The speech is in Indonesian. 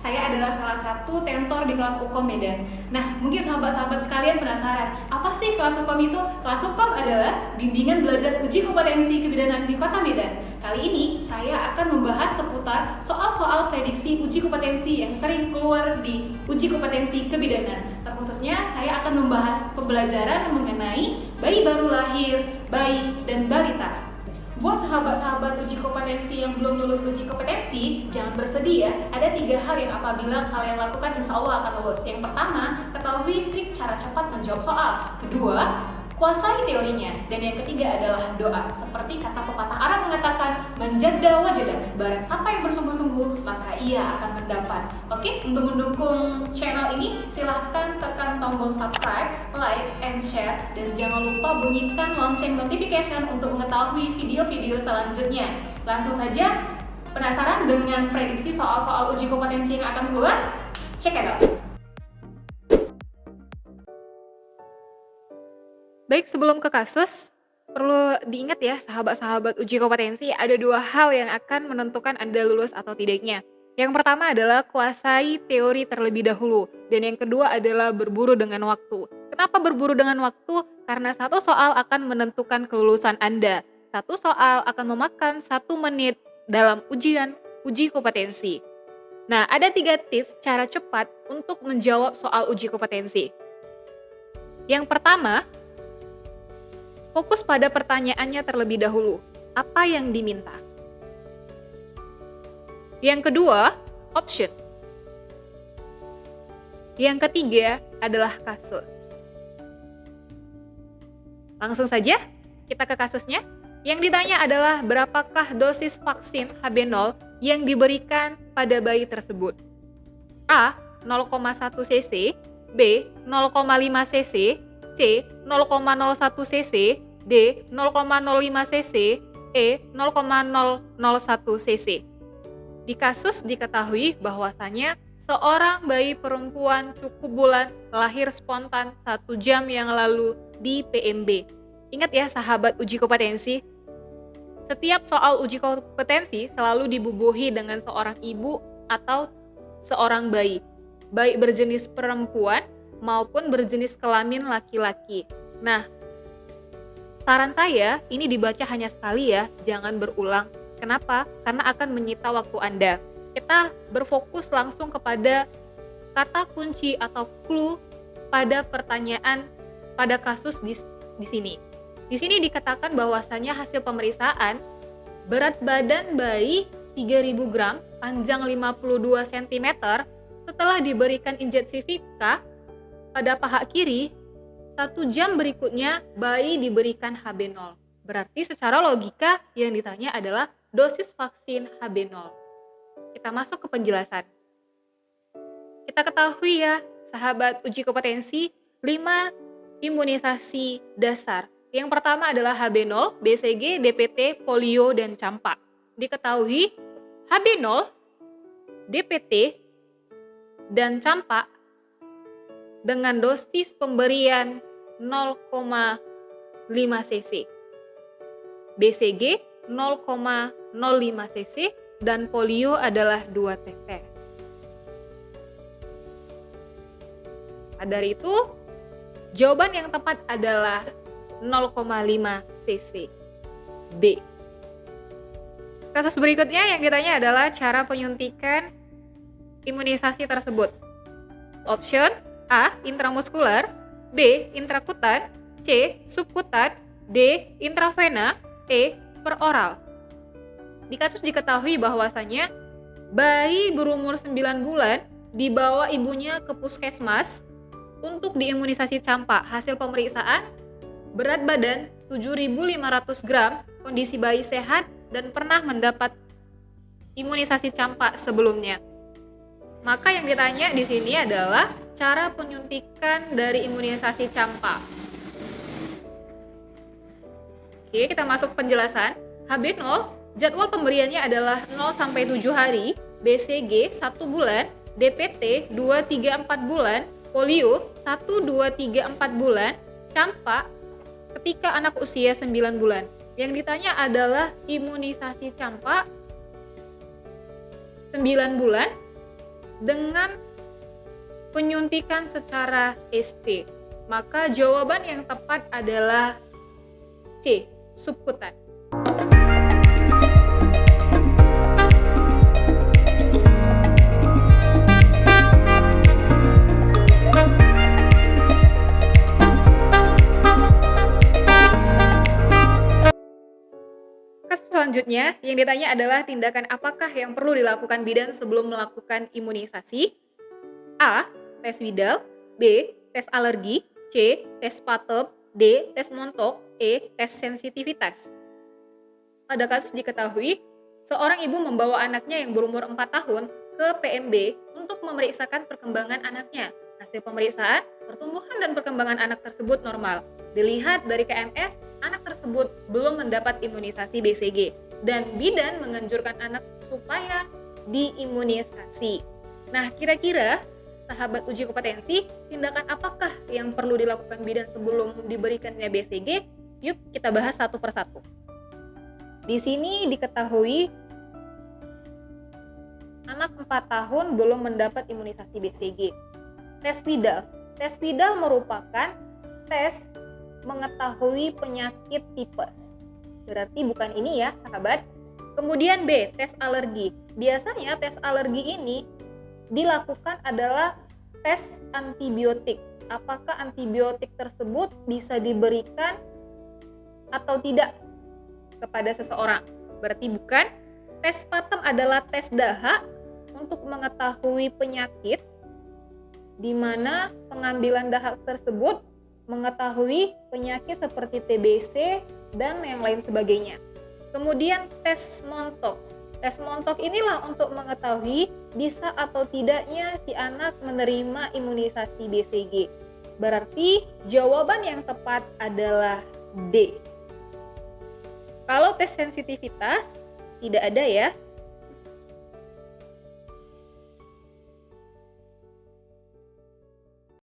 Saya adalah salah satu tentor di kelas Ukom Medan. Nah, mungkin sahabat-sahabat sekalian penasaran, apa sih kelas Ukom itu? Kelas Ukom adalah bimbingan belajar uji kompetensi kebidanan di Kota Medan. Kali ini saya akan membahas seputar soal-soal prediksi uji kompetensi yang sering keluar di uji kompetensi kebidanan. Terkhususnya saya akan membahas pembelajaran mengenai bayi baru lahir, bayi, dan balita. Buat sahabat-sahabat uji kompetensi yang belum lulus uji kompetensi, jangan bersedih ya. Ada 3 hal yang apabila kalian lakukan insya Allah akan lulus. Yang pertama, ketahui trik cara cepat menjawab soal. Kedua, kuasai teorinya. Dan yang ketiga adalah doa. Seperti kata pepatah Arab mengatakan, manjadda wajada. Barang siapa yang bersungguh-sungguh, maka ia akan mendapat. Oke, untuk mendukung channel ini, silahkan tekan tombol subscribe, like, and share. Dan jangan lupa bunyikan lonceng notification untuk mengetahui video-video selanjutnya. Langsung saja, penasaran dengan prediksi soal-soal uji kompetensi yang akan keluar? Check it out! Baik, sebelum ke kasus, perlu diingat ya sahabat-sahabat uji kompetensi, ada 2 hal yang akan menentukan Anda lulus atau tidaknya. Yang pertama adalah kuasai teori terlebih dahulu, dan yang kedua adalah berburu dengan waktu. Kenapa berburu dengan waktu? Karena satu soal akan menentukan kelulusan Anda. Satu soal akan memakan 1 menit dalam uji kompetensi. Nah, ada 3 tips cara cepat untuk menjawab soal uji kompetensi. Yang pertama, fokus pada pertanyaannya terlebih dahulu. Apa yang diminta? Yang kedua, option. Yang ketiga adalah kasus. Langsung saja kita ke kasusnya. Yang ditanya adalah berapakah dosis vaksin HB0 yang diberikan pada bayi tersebut? A. 0,1 cc, B. 0,5 cc, C. 0,01 cc, D. 0,05 cc, E. 0,001 cc. Di kasus diketahui bahwasanya seorang bayi perempuan cukup bulan lahir spontan 1 jam yang lalu di PMB. Ingat ya sahabat uji kompetensi, setiap soal uji kompetensi selalu dibubuhi dengan seorang ibu atau seorang bayi, baik berjenis perempuan maupun berjenis kelamin laki-laki. Nah, saran saya ini dibaca hanya sekali ya, jangan berulang. Kenapa? Karena akan menyita waktu Anda. Kita berfokus langsung kepada kata kunci atau clue pada pertanyaan pada kasus di sini. Di sini dikatakan bahwasanya hasil pemeriksaan berat badan bayi 3000 gram, panjang 52 cm setelah diberikan injeksi Vika pada paha kiri, 1 jam berikutnya bayi diberikan HB0. Berarti secara logika yang ditanya adalah dosis vaksin HB0. Kita masuk ke penjelasan. Kita ketahui ya, sahabat uji kompetensi, 5 imunisasi dasar. Yang pertama adalah HB0, BCG, DPT, polio, dan campak. Diketahui HB0, DPT, dan campak dengan dosis pemberian 0,5 cc, BCG 0,05 cc, dan polio adalah 2 tetes. Dari itu, jawaban yang tepat adalah 0,5 cc, B. Kasus berikutnya yang ditanya adalah cara penyuntikan imunisasi tersebut. Option A. Intramuskular, B. Intrakutan, C. Subkutan, D. Intravena, E. Peroral. Di kasus diketahui bahwasanya bayi berumur 9 bulan dibawa ibunya ke puskesmas untuk diimunisasi campak. Hasil pemeriksaan, berat badan 7.500 gram, kondisi bayi sehat dan pernah mendapat imunisasi campak sebelumnya. Maka yang ditanya di sini adalah cara penyuntikan dari imunisasi campak. Oke, kita masuk penjelasan. HB0, jadwal pemberiannya adalah 0-7 hari, BCG 1 bulan, DPT 2-4 bulan, polio 1-4 bulan, campak ketika anak usia 9 bulan. Yang ditanya adalah imunisasi campak 9 bulan dengan penyuntikan secara SC. Maka jawaban yang tepat adalah C, subkutan. Kasus selanjutnya yang ditanya adalah tindakan apakah yang perlu dilakukan bidan sebelum melakukan imunisasi? A. Tes Widal. B. Tes alergi. C. Tes Patum. D. Tes Montauk. E. Tes sensitivitas. Pada kasus diketahui, seorang ibu membawa anaknya yang berumur 4 tahun ke PMB untuk memeriksakan perkembangan anaknya. Hasil pemeriksaan, pertumbuhan dan perkembangan anak tersebut normal. Dilihat dari KMS, anak tersebut belum mendapat imunisasi BCG dan bidan menganjurkan anak supaya diimunisasi. Nah, kira-kira sahabat uji kompetensi, tindakan apakah yang perlu dilakukan bidan sebelum diberikannya BCG? Yuk kita bahas satu persatu. Di sini diketahui anak 4 tahun belum mendapat imunisasi BCG. Tes Widal. Tes Widal merupakan tes mengetahui penyakit tipes. Berarti bukan ini ya, sahabat. Kemudian B, tes alergi. Biasanya tes alergi ini dilakukan adalah tes antibiotik. Apakah antibiotik tersebut bisa diberikan atau tidak kepada seseorang? Berarti bukan. Tes Patum adalah tes dahak untuk mengetahui penyakit, di mana pengambilan dahak tersebut mengetahui penyakit seperti TBC dan yang lain sebagainya. Kemudian tes Montauk. Tes Montauk inilah untuk mengetahui bisa atau tidaknya si anak menerima imunisasi BCG. Berarti jawaban yang tepat adalah D. Kalau tes sensitivitas tidak ada ya.